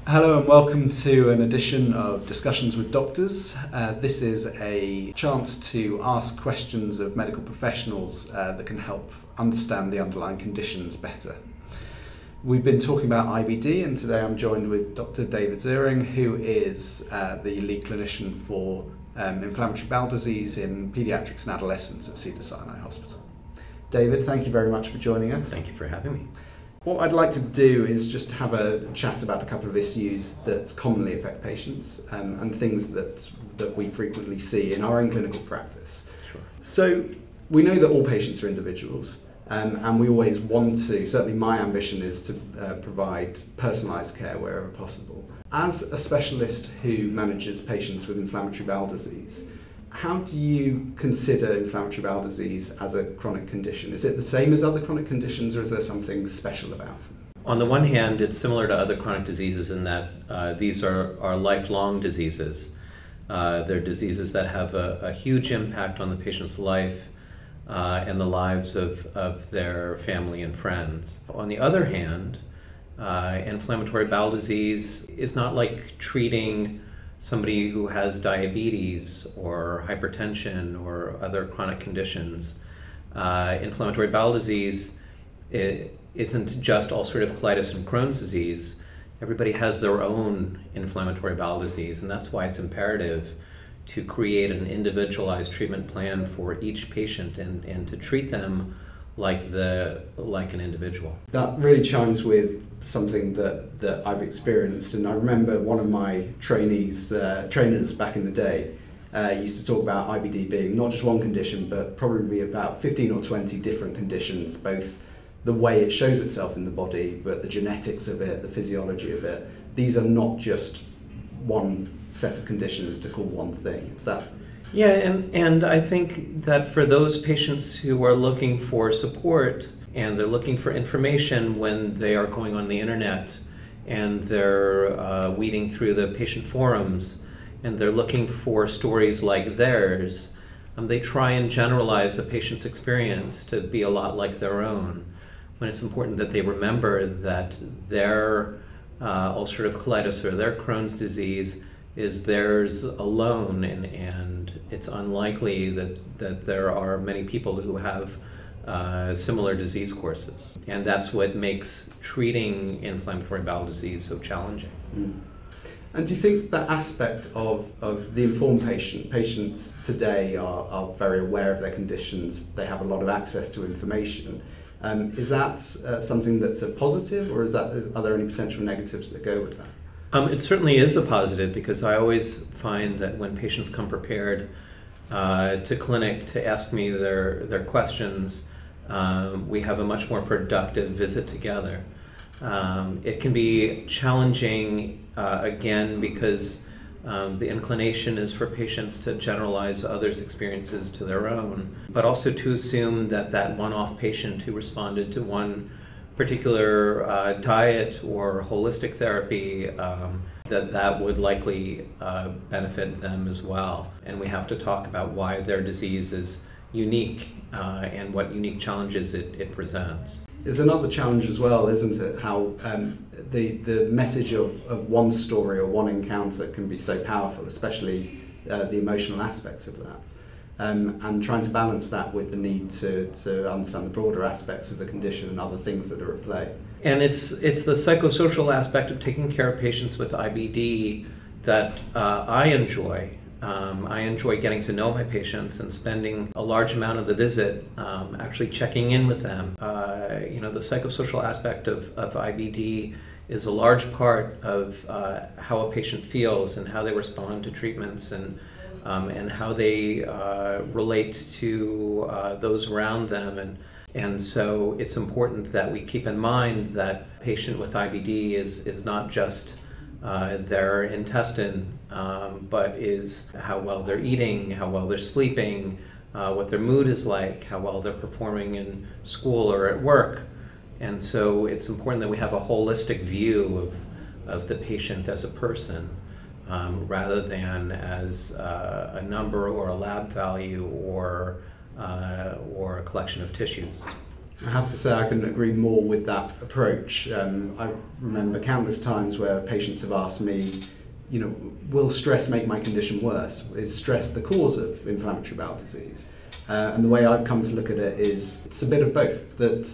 Hello and welcome to an edition of Discussions with Doctors. This is a chance to ask questions of medical professionals that can help understand the underlying conditions better. We've been talking about IBD, and today I'm joined with Dr. David Ziring, who is the lead clinician for inflammatory bowel disease in pediatrics and adolescents at Cedars Sinai Hospital. David, thank you very much for joining us. Thank you for having me. What I'd like to do is just have a chat about a couple of issues that commonly affect patients and things that we frequently see in our own clinical practice. Sure. So we know that all patients are individuals, and we always want to, certainly my ambition is to provide personalised care wherever possible. As a specialist who manages patients with inflammatory bowel disease, how do you consider inflammatory bowel disease as a chronic condition? Is it the same as other chronic conditions, or is there something special about it? On the one hand, it's similar to other chronic diseases in that these are lifelong diseases. They're diseases that have a huge impact on the patient's life and the lives of their family and friends. On the other hand, inflammatory bowel disease is not like treating somebody who has diabetes or hypertension or other chronic conditions. Inflammatory bowel disease isn't just ulcerative colitis and Crohn's disease. Everybody has their own inflammatory bowel disease, and that's why it's imperative to create an individualized treatment plan for each patient and to treat them like an individual. That really chimes with something that I've experienced, and I remember one of my trainers back in the day used to talk about IBD being not just one condition, but probably about 15 or 20 different conditions, both the way it shows itself in the body, but the genetics of it, the physiology of it. These are not just one set of conditions to call one thing. Is that? Yeah, and I think that for those patients who are looking for support and they're looking for information when they are going on the internet and they're weeding through the patient forums and they're looking for stories like theirs, they try and generalize a patient's experience to be a lot like their own, when it's important that they remember that their ulcerative colitis or their Crohn's disease is theirs alone, and it's unlikely that there are many people who have similar disease courses. And that's what makes treating inflammatory bowel disease so challenging. Mm. And do you think that aspect of the informed patients today are very aware of their conditions, they have a lot of access to information, is that something that's a positive, or are there any potential negatives that go with that? It certainly is a positive, because I always find that when patients come prepared to clinic to ask me their questions, we have a much more productive visit together. It can be challenging, again, because the inclination is for patients to generalize others' experiences to their own, but also to assume that one-off patient who responded to one particular diet or holistic therapy, that would likely benefit them as well. And we have to talk about why their disease is unique and what unique challenges it presents. There's another challenge as well, isn't it? How the message of one story or one encounter can be so powerful, especially the emotional aspects of that. And trying to balance that with the need to understand the broader aspects of the condition and other things that are at play. And it's the psychosocial aspect of taking care of patients with IBD that I enjoy. I enjoy getting to know my patients and spending a large amount of the visit actually checking in with them. The psychosocial aspect of IBD is a large part of how a patient feels and how they respond to treatments and how they relate to those around them. And so it's important that we keep in mind that patient with IBD is not just their intestine, but is how well they're eating, how well they're sleeping, what their mood is like, how well they're performing in school or at work. And so it's important that we have a holistic view of the patient as a person, rather than as a number or a lab value or a collection of tissues. I have to say I couldn't agree more with that approach. I remember countless times where patients have asked me, will stress make my condition worse? Is stress the cause of inflammatory bowel disease? And the way I've come to look at it is it's a bit of both, that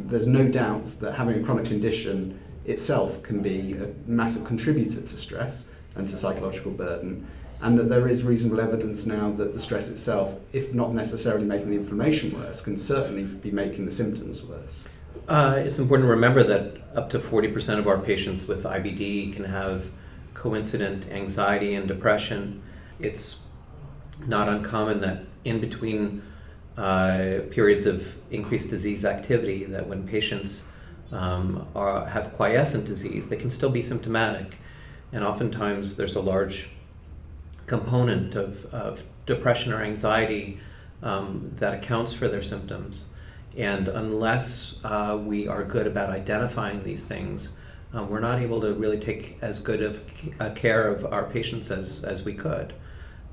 there's no doubt that having a chronic condition itself can be a massive contributor to stress and to psychological burden, and that there is reasonable evidence now that the stress itself, if not necessarily making the inflammation worse, can certainly be making the symptoms worse. It's important to remember that up to 40% of our patients with IBD can have coincident anxiety and depression. It's not uncommon that in between periods of increased disease activity, that when patients have quiescent disease, they can still be symptomatic. And oftentimes there's a large component of depression or anxiety that accounts for their symptoms. And unless we are good about identifying these things, we're not able to really take as good of care of our patients as we could.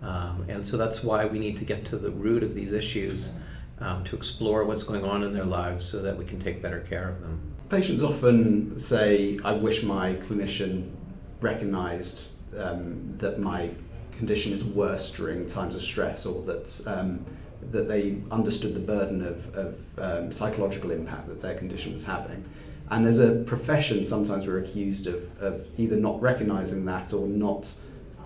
And so that's why we need to get to the root of these issues, to explore what's going on in their lives so that we can take better care of them. Patients often say, I wish my clinician recognised that my condition is worse during times of stress, or that they understood the burden of psychological impact that their condition was having. And as a profession, sometimes we're accused of either not recognising that or not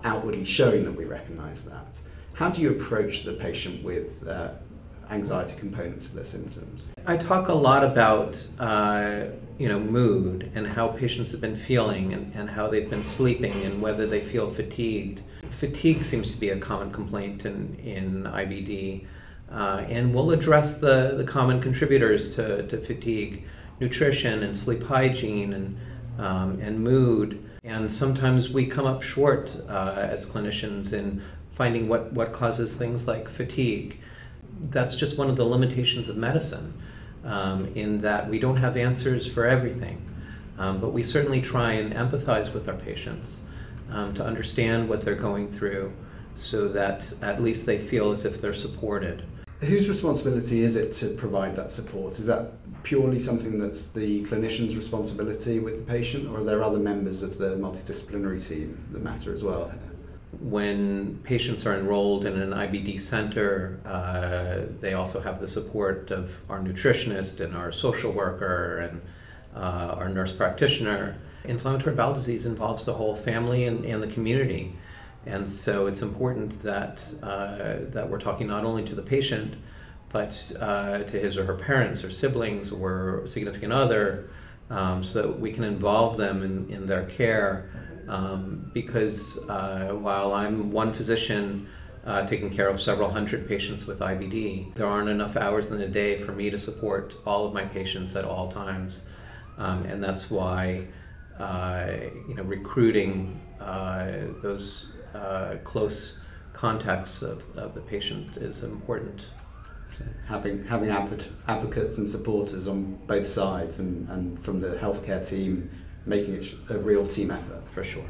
outwardly showing that we recognise that. How do you approach the patient with anxiety components of their symptoms? I talk a lot about mood and how patients have been feeling and how they've been sleeping and whether they feel fatigued. Fatigue seems to be a common complaint in IBD, and we'll address the common contributors to fatigue: nutrition and sleep hygiene and mood. And sometimes we come up short as clinicians in finding what causes things like fatigue. That's just one of the limitations of medicine, in that we don't have answers for everything. But we certainly try and empathize with our patients to understand what they're going through so that at least they feel as if they're supported. Whose responsibility is it to provide that support? Is that purely something that's the clinician's responsibility with the patient, or are there other members of the multidisciplinary team that matter as well here? When patients are enrolled in an IBD center, they also have the support of our nutritionist and our social worker and our nurse practitioner. Inflammatory bowel disease involves the whole family and the community. And so it's important that we're talking not only to the patient, but to his or her parents or siblings or significant other, so that we can involve them in their care. Because while I'm one physician taking care of several hundred patients with IBD, there aren't enough hours in the day for me to support all of my patients at all times. And that's why recruiting those close contacts of the patient is important. Having advocates and supporters on both sides, and from the healthcare team, making it a real team effort. For sure.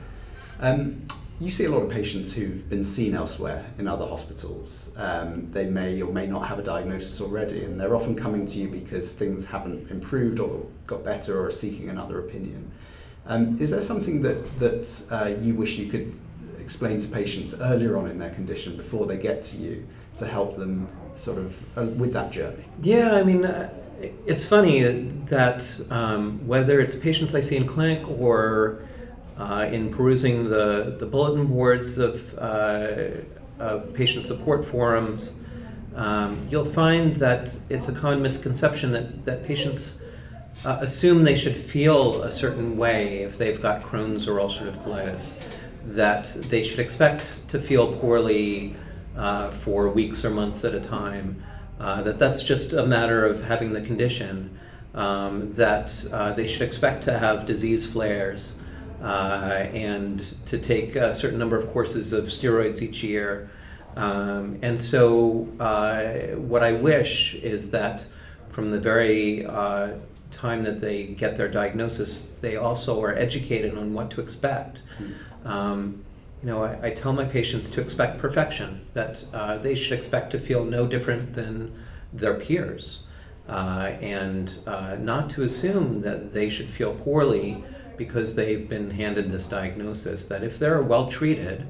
You see a lot of patients who've been seen elsewhere in other hospitals. They may or may not have a diagnosis already, and they're often coming to you because things haven't improved or got better, or are seeking another opinion. Is there something that you wish you could explain to patients earlier on in their condition before they get to you to help them sort of with that journey? Yeah, I mean, it's funny that whether it's patients I see in clinic or in perusing the bulletin boards of patient support forums, you'll find that it's a common misconception that patients assume they should feel a certain way if they've got Crohn's or ulcerative colitis, that they should expect to feel poorly for weeks or months at a time, that's just a matter of having the condition, that they should expect to have disease flares and to take a certain number of courses of steroids each year. And so what I wish is that from the very time that they get their diagnosis, they also are educated on what to expect. I tell my patients to expect perfection, that they should expect to feel no different than their peers. and not to assume that they should feel poorly because they've been handed this diagnosis, that if they're well treated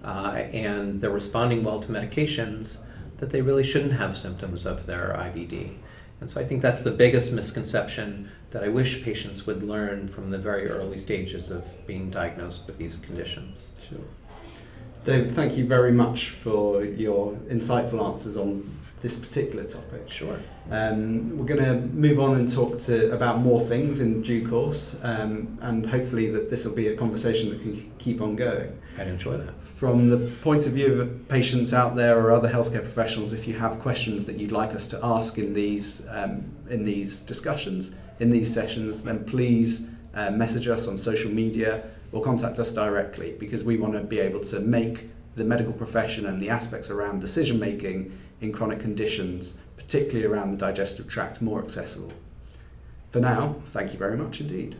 and they're responding well to medications, that they really shouldn't have symptoms of their IBD. And so I think that's the biggest misconception that I wish patients would learn from the very early stages of being diagnosed with these conditions. Sure. David, thank you very much for your insightful answers on this particular topic. Sure. We're going to move on and talk about more things in due course, and hopefully that this will be a conversation that can keep on going. I'd enjoy that. From the point of view of patients out there or other healthcare professionals, if you have questions that you'd like us to ask in these discussions, in these sessions, then please message us on social media or contact us directly, because we want to be able to make the medical profession and the aspects around decision making in chronic conditions, particularly around the digestive tract, more accessible. For now, thank you very much indeed.